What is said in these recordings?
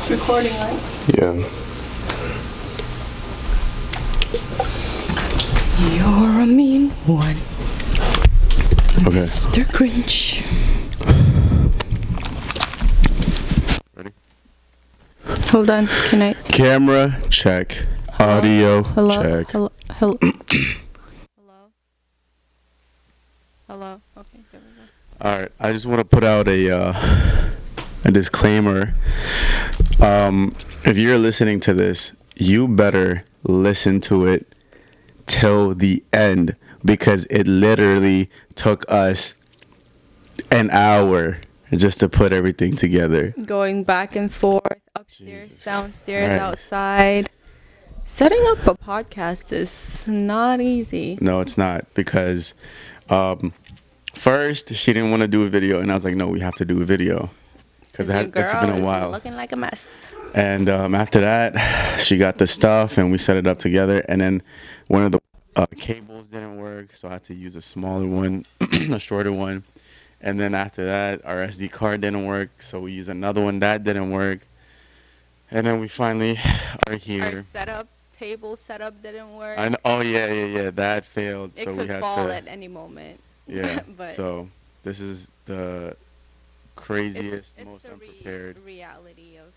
Recording, right? Yeah. You're a mean one. Okay. Mr. Grinch. Ready? Hold on, can I? Camera check. Audio check. Hello. Hello. Hello. Okay, there we go. All right. I just want to put out a disclaimer. If you're listening to this, you better listen to it till the end, because it literally took us an hour just to put everything together. Going back and forth, upstairs, Jesus. downstairs, Right. outside. Setting up a podcast is not easy. No, it's not, because first she didn't want to do a video, and I was like, no, we have to do a video, because it's been a while. Looking like a mess. And after that, she got the stuff, and we set it up together. And then one of the cables didn't work, so I had to use a smaller one, a shorter one. And then after that, our SD card didn't work, so we used another one that didn't work. And then we finally are here. Our table setup didn't work. Oh yeah, that failed. It So could we had fall to. at any moment. Yeah. But so this is the craziest, it's most the unprepared. reality of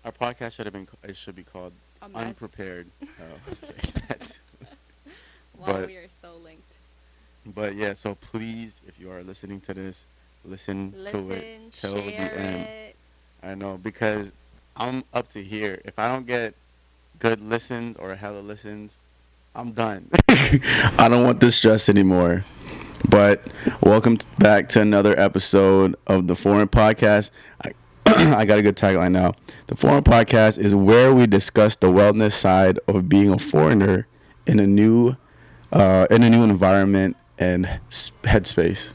Our podcast should be called a mess. Unprepared. Oh, okay. That's. Wow, but- we are so linked. But yeah, so please, if you are listening to this, listen to it till the share end. it. I know, because I'm up to here. If I don't get good listens or a hella listens, I'm done. I don't want this stress anymore. But welcome back to another episode of the Foreign Podcast. I got a good tagline now. The Foreign Podcast is where we discuss the wellness side of being a foreigner in a new environment and headspace.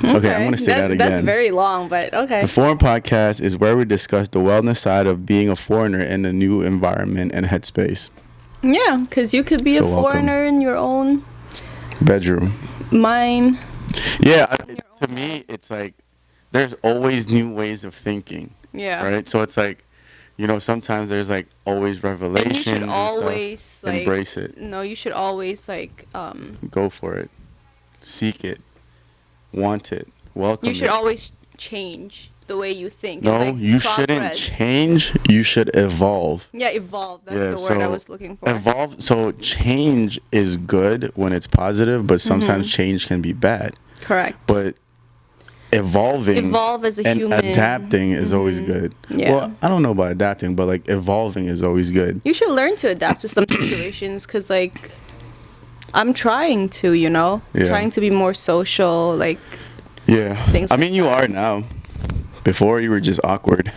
Okay, I'm going to say that again. That's very long, but okay. The Foreign Podcast is where we discuss the wellness side of being a foreigner in a new environment and headspace. Yeah, because you could be So a foreigner in your own Bedroom. mind. Yeah, your to own me, it's like there's always new ways of thinking, Yeah. right? So it's like, sometimes there's like always And revelations you should and always stuff. Embrace it. No, you should always Go for it. Seek it. Want it. Welcome you should it. always change the way you think. No, and, you shouldn't progress. change. You should evolve. Yeah, evolve. That's Yeah, the word I so was looking for. Evolve. So change is good when it's positive, but sometimes change can be bad. Correct. But evolving Evolve as a and human. adapting is always good. Yeah. Well, I don't know about adapting, but like evolving is always good. You should learn to adapt to some situations because, like, I'm trying to, Yeah. trying to be more social. Like, Yeah. Things I like mean, you are now. Before you were just awkward.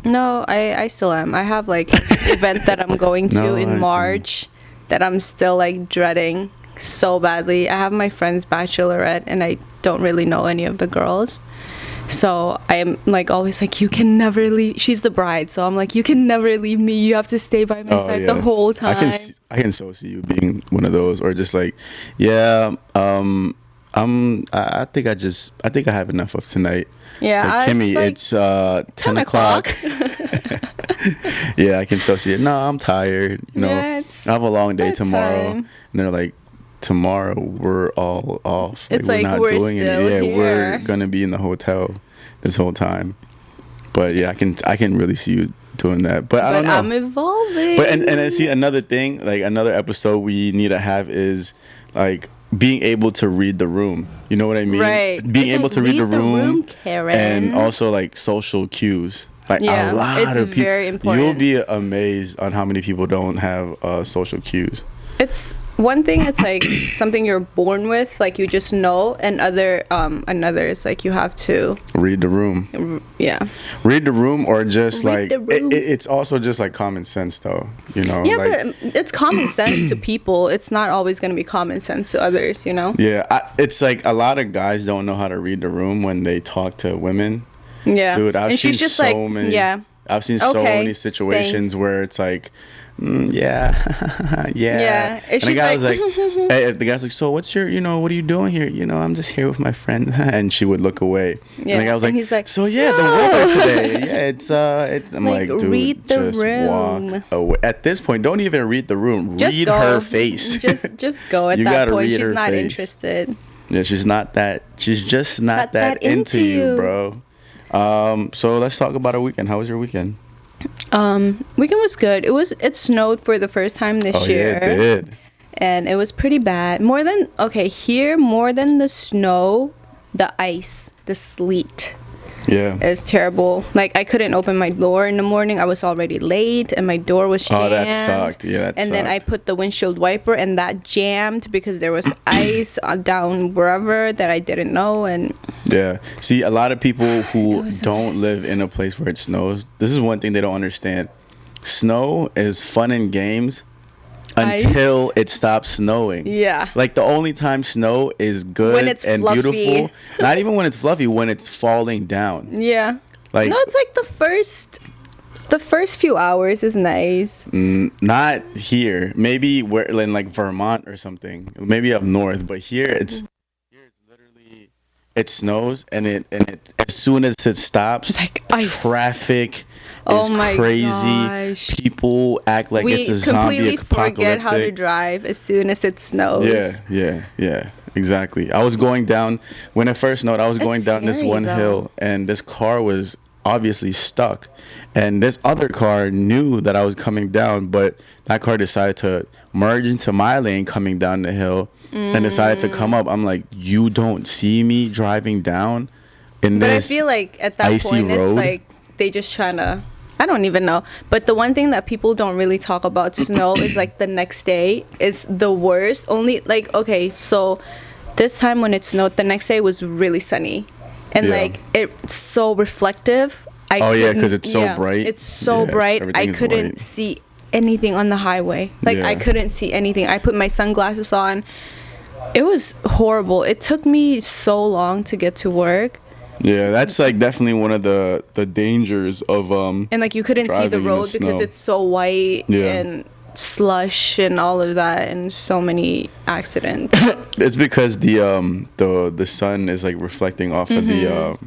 no, I still am. I have, like, an event that I'm going to No, in March that I'm still, like, dreading so badly. I have my friend's bachelorette and I don't really know any of the girls. So I am, like, always like, you can never leave. She's the bride. So I'm like, you can never leave me. You have to stay by my side the whole time. I can so see you being one of those, or just like, yeah, I think I have enough of tonight. Yeah, Like, Kimmy, like, it's 10 o'clock. Yeah, I can so see it. No, I'm tired. Yeah, I have a long day tomorrow. bedtime. And they're like, tomorrow we're all off. It's like we're still Yeah, we're here. gonna be in the hotel this whole time. But yeah, I can really see you doing that. But I don't know. I'm evolving. But and I see another thing, like another episode we need to have is like being able to read the room. You know what I mean? Right. Being It's able like, to read the room, Karen. and also like social cues. Like Yeah, a lot it's of people. very important. You'll be amazed on how many people don't have social cues. It's one thing. It's like something you're born with, like you just know, and another is like you have to. Read the room. Yeah. Read the room, or just Read like the room. it's also just like common sense, though. Yeah, like, but it's common sense to people. It's not always going to be common sense to others. Yeah, it's like a lot of guys don't know how to read the room when they talk to women. Yeah. Dude, I've and she's seen just so like, many. yeah. I've seen so Okay, many situations thanks. where it's like, yeah, yeah. Yeah, and And the she's guy like, was like, hey, the guy's like, so what's your, what are you doing here? I'm just here with my friend. And she would look away. And Yeah, the guy was and like, he's like, so yeah, the "So?" weather today, yeah, it's. I'm Like, like, dude, read the just room. walk away. At this point, don't even read the room. Just Read go. her face. Just go at You that gotta point. read She's her not face. interested. Yeah, she's not that. She's just not that into you, bro. So let's talk about our weekend. How was your weekend? Weekend was good. It snowed for the first time this Oh year. yeah, it did. And it was pretty bad. More than the snow, the ice, the sleet Yeah. is terrible. Like, I couldn't open my door in the morning. I was already late and my door was jammed. Oh, that sucked. Yeah, that And then I sucked. put the windshield wiper and that jammed because there was ice down wherever that I didn't know. And Yeah. See, a lot of people who was a don't mess. live in a place where it snows, this is one thing they don't understand. Snow is fun and games until it stops snowing. yeah. Like the only time snow is good When it's and fluffy. beautiful, not even when it's fluffy, when it's falling down. Yeah. Like No, it's like the first few hours is nice. not here. Maybe where in like Vermont or something. Maybe up north, but here it's literally it snows and it as soon as it stops, It's like ice. traffic Oh is my crazy. gosh. People act like We it's a zombie completely forget how to apocalyptic. drive as soon as it snows. Yeah, exactly. I was going down when it first snowed. I was going down this scary, one though. hill, and this car was obviously stuck, and this other car knew that I was coming down, but that car decided to merge into my lane coming down the hill, and decided to come up. I'm like, you don't see me driving down in But I this feel like at that icy point, road? it's like they just trying to. I don't even know. But the one thing that people don't really talk about snow is like the next day is the worst. Only like, okay, so this time when it snowed, the next day was really sunny. And Yeah. like it's so reflective. Oh, yeah, 'cause couldn't- it's so bright. It's so Yeah, bright. I everything is couldn't white. see anything on the highway. Like I Yeah. couldn't see anything. I put my sunglasses on. It was horrible. It took me so long to get to work. Yeah, that's like definitely one of the dangers of And like you couldn't see the driving in the road because snow. it's so white Yeah. and slush and all of that and so many accidents. It's because the sun is like reflecting off of the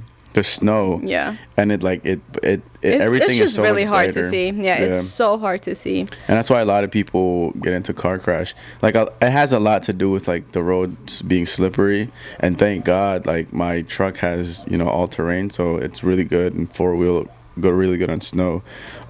snow. Yeah. And it like it It's, everything it's is just so really much hard brighter. to see. Yeah, it's so hard to see. And that's why a lot of people get into car crash. Like it has a lot to do with like the roads being slippery. And thank God, like my truck has all terrain, so it's really good and four-wheel go really good on snow.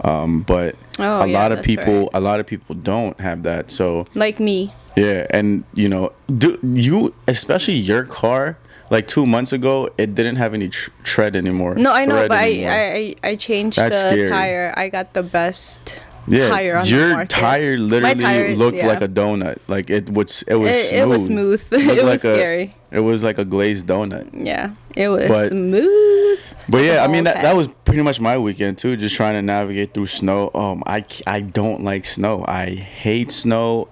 But Oh, a yeah, lot of that's people right. a lot of people don't have that. So Like me. yeah, and do you especially your car? Like 2 months ago, it didn't have any tread anymore. No, I know, thread but anymore. I changed That's the scary. tire. I got the best Yeah, tire on the your market. tire My literally tire, looked yeah. like a donut. Like it was smooth. It was smooth. Looked It was like scary. It was like a glazed donut. Yeah, it was But- smooth. But yeah, I mean that Okay. was pretty much my weekend too. Just trying to navigate through snow. I don't like snow. I hate snow.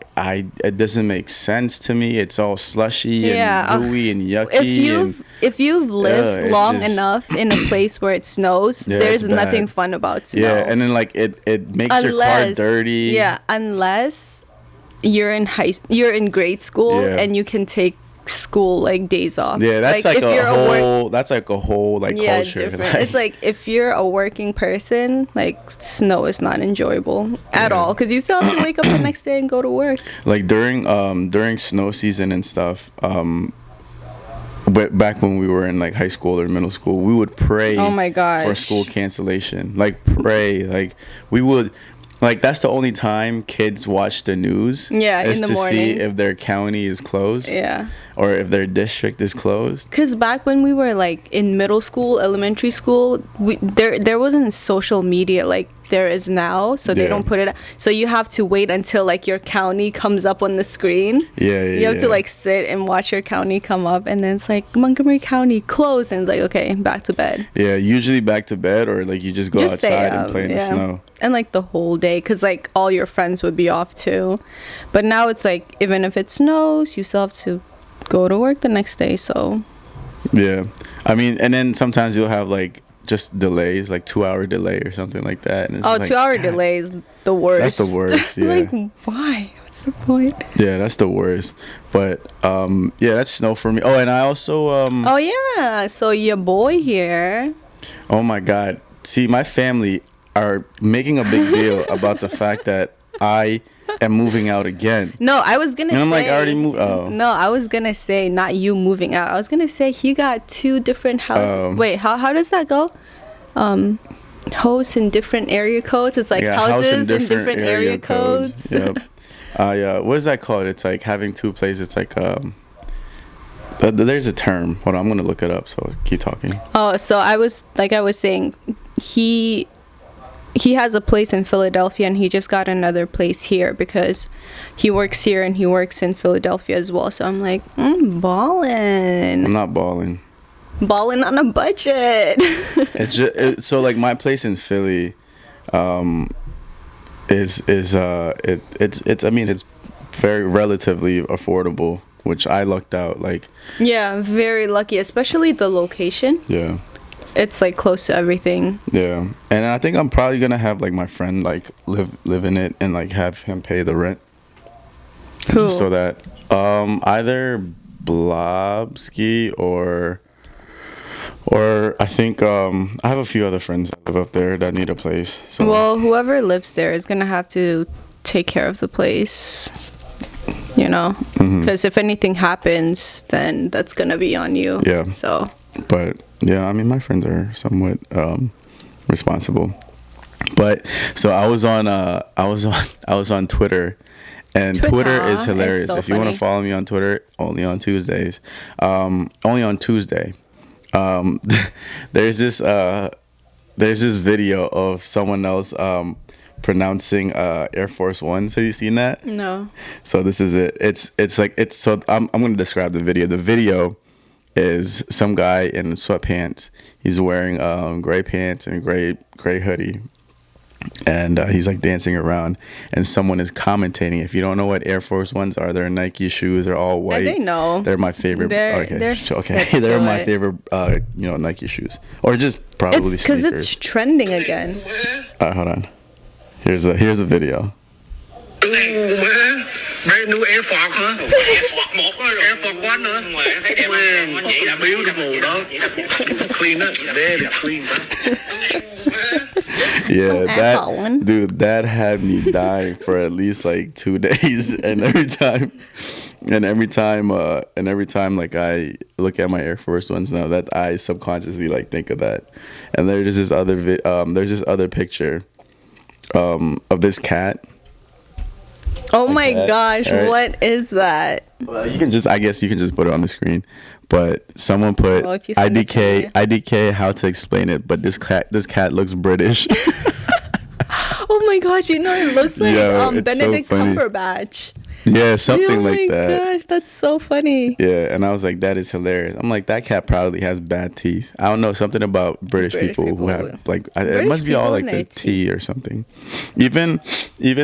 It doesn't make sense to me. It's all slushy Yeah, and gooey and yucky. If you've lived it long just- enough in a place where it snows, Yeah, there's it's bad. nothing fun about snow. Yeah, and then like it makes your car dirty. Yeah, unless you're in grade school Yeah. and you can take school like days off. Yeah, that's like if a you're whole. That's like a whole like yeah, culture. different. It's like if you're a working person, like snow is not enjoyable at all because you still have to wake up the next day and go to work. like during snow season and stuff. But back when we were in like high school or middle school, we would pray Oh my gosh. for school cancellation. Like pray, like we would. Like that's the only time kids watch the news. Yeah, is in the to see morning. if their county is closed. Yeah. Or if their district is closed. Because back when we were like in middle school, elementary school, there wasn't social media like there is now, so they Yeah. don't put it. So you have to wait until like your county comes up on the screen. Yeah, You have to like sit and watch your county come up, and then it's like Montgomery County closed, and it's like okay, back to bed. Yeah, usually back to bed or like you just go Just stay outside and up, play in the yeah. snow. And like the whole day, because like all your friends would be off too. But now it's like even if it snows, you still have to go to work the next day. So Yeah, I mean, and then sometimes you'll have like just delays, like 2 hour delay or something like that. And it's Oh, like, 2 hour God, delay is the worst. That's the worst, yeah. Like, why? What's the point? Yeah, that's the worst. But yeah, that's snow for me. Oh, and I also Oh, yeah. So your boy here. oh my God. See, my family are making a big deal about the fact that I am moving out again. No, I was gonna And say. I'm like, I already moved. Oh. No, I was gonna say not you moving out. I was gonna say he got 2 different houses. Wait, how does that go? Hosts in different area codes. It's like house houses in different area codes. Yep. Yeah. What is that called? It's like having 2 places. It's like there's a term. Hold on, I'm gonna look it up. So keep talking. Oh, so I was saying, he has a place in Philadelphia and he just got another place here because he works here and he works in Philadelphia as well. So I'm like, ballin'. I'm not balling. Ballin' on a budget. It's just so like my place in Philly, it's I mean it's very relatively affordable, which I lucked out. Like Yeah, very lucky, especially the location. yeah. It's like close to everything. Yeah, and I think I'm probably gonna have like my friend like live in it and like have him pay the rent. Who? Just so that either Blobski or I think I have a few other friends that live up there that need a place. So. Well, whoever lives there is gonna have to take care of the place. You know, because if anything happens, then that's gonna be on you. Yeah. So. But yeah, I mean, my friends are somewhat responsible. But so I was on Twitter, and Twitter is hilarious. So if you want to funny. follow me on Twitter, only on Tuesdays. Only on Tuesday. There's this video of someone else pronouncing Air Force Ones. Have you seen that? No. So this is it. So I'm going to describe the video. The video is some guy in sweatpants. He's wearing gray pants and gray hoodie, and he's like dancing around. And someone is commentating. If you don't know what Air Force Ones are, they're Nike shoes. They're all white. They know. They're my favorite. Let's They're do my it. favorite. Nike shoes, or just probably It's because sneakers. it's trending again. All right, hold on. Here's a video. Brand new Air Force, huh? Air Force 1 hả? Air Force 1 hả? Man, beautiful, dog. Clean up, very clean. Yeah, Air Force One. that had me dying for at least like 2 days, and every time like I look at my Air Force Ones now, that I subconsciously like think of that. And there's this other picture of this cat. Oh my that, gosh, right? what is that? Well, I guess you can just put it on the screen. But someone put Well, if you send it to me. IDK how to explain it, but this cat looks British. Oh my gosh, it looks like Yo, it's so Benedict funny. Cumberbatch. Yeah, something Oh like my that. gosh, that's so funny. Yeah, and I was like, that is hilarious. I'm like, that cat probably has bad teeth. I don't know, something about British people who have like, it British must be all people like and the their tea or something. Even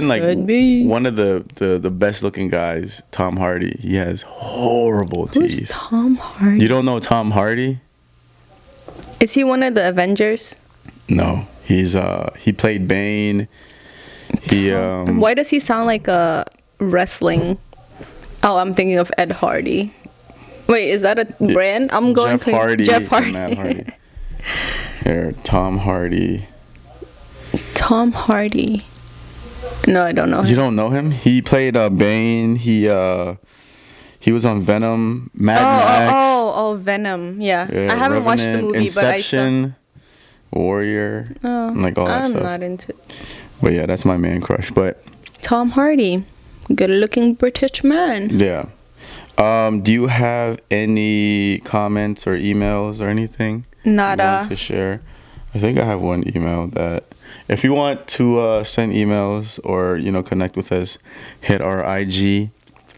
like Could be. one of the best looking guys, Tom Hardy, he has horrible Who's teeth. Tom Hardy? You don't know Tom Hardy? Is he one of the Avengers? No, he played Bane. Why does he sound like a wrestling? Oh, I'm thinking of Ed Hardy. Wait, is that a brand? I'm going Jeff Hardy. Jeff and Hardy. Matt Hardy. Here, Tom Hardy. Tom Hardy. No, I don't know. You don't know him? He played Bane. He was on Venom, Mad Max. Oh, Venom. Yeah. I haven't watched the Revenant, movie, Inception, Warrior, but I saw. and like all that I'm stuff. not into But yeah, that's my man crush. But Tom Hardy. Good-looking British man. yeah. Do you have any comments or emails or anything you Nada. want to share? I think I have one email that if you want to send emails or connect with us, hit our IG,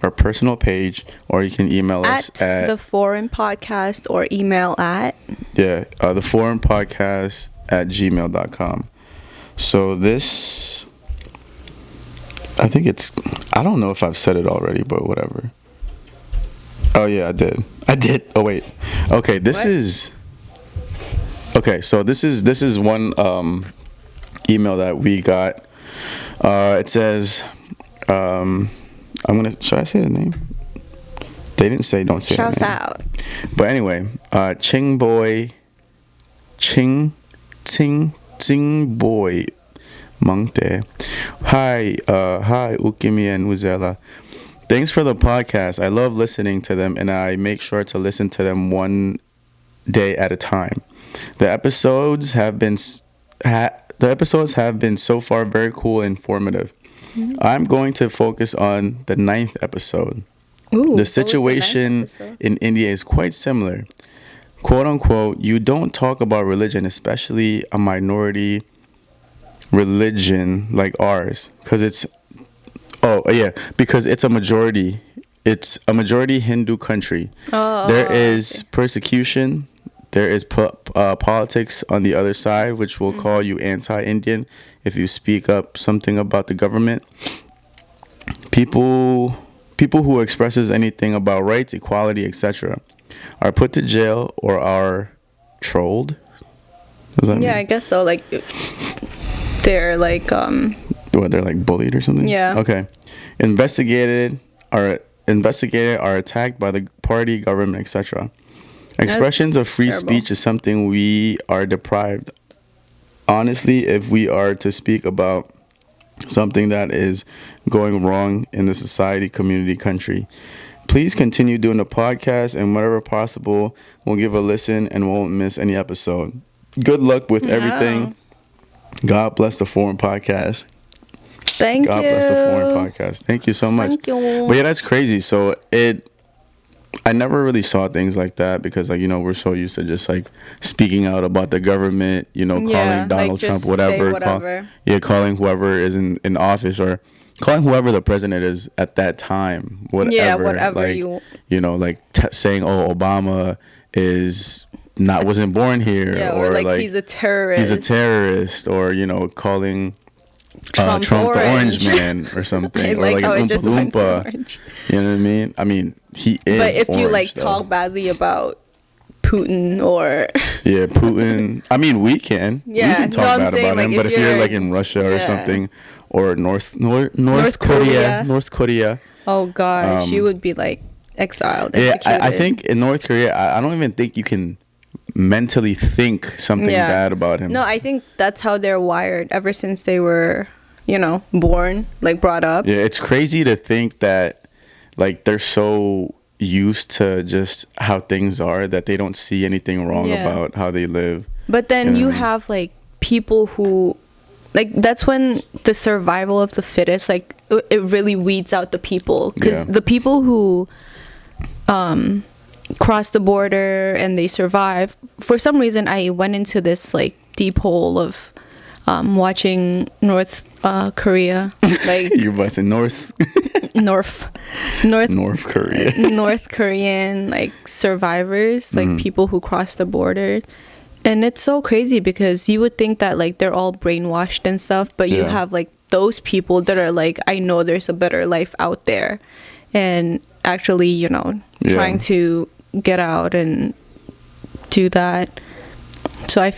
our personal page, or you can email us At the Foreign Podcast or email at the Foreign Podcast at gmail.com. So this, I think I don't know if I've said it already, but whatever. Oh yeah, I did. Oh wait. Okay, this What? is Okay, so this is one email that we got. It says, should I say the name? They didn't say don't say Shouts the name. out. But anyway, Ching Boy Mangte. Hi, Ukimi and Uzela. Thanks for the podcast. I love listening to them, and I make sure to listen to them one day at a time. The episodes have been so far very cool and informative. Mm-hmm. I'm going to focus on the 9th episode. Ooh, the situation what was the 9th episode? in India is quite similar. Quote unquote, you don't talk about religion, especially a minority religion like ours, because it's a majority. It's a majority Hindu country. There is persecution. There is politics on the other side, which will call you anti-Indian if you speak up something about the government. People who expresses anything about rights, equality, etc., are put to jail or are trolled. Yeah, I guess so. Like, they're like they're like bullied or something. Yeah. Okay. Investigated are attacked by the party, government, etc. Expressions of free terrible. speech is something we are deprived. Honestly, if we are to speak about something that is going wrong in the society, community, country, please continue doing the podcast, and whenever possible, we'll give a listen and won't miss any episode. Good luck with everything. God bless the Foreign Podcast. Thank God you. bless the Foreign Podcast. Thank you so much. Thank you. But yeah, that's crazy. So I never really saw things like that because, like, we're so used to just like speaking out about the government, calling Donald Trump, just whatever. say whatever. Calling whoever is in office, or calling whoever the president is at that time, whatever. Yeah, whatever saying, Obama wasn't born here, Yeah, or like he's a terrorist. He's a terrorist, or Calling Trump the Orange Man or something, or like an Oompa Loompa. You know what I mean? I mean, he is. But if you orange, talk badly about Putin or Putin. I mean, we can. Yeah, we can talk bad about him. But if you're like in Russia or something, or North Korea. Oh gosh, you would be like exiled. Yeah, executed. I think in North Korea, I don't even think you can mentally think something bad about him. No, I think that's how they're wired ever since they were, born, like brought up. Yeah, it's crazy to think that like they're so used to just how things are that they don't see anything wrong about how they live. But then you have like people who, like, that's when the survival of the fittest, like it really weeds out the people, because the people who cross the border and they survive, for some reason I went into this like deep hole of watching North Korea, like You're busting North Korea. North Korean like survivors, like people who cross the border. And it's so crazy because you would think that like they're all brainwashed and stuff, but you have like those people that are like, I know there's a better life out there, and actually, trying to get out and do that. So I feel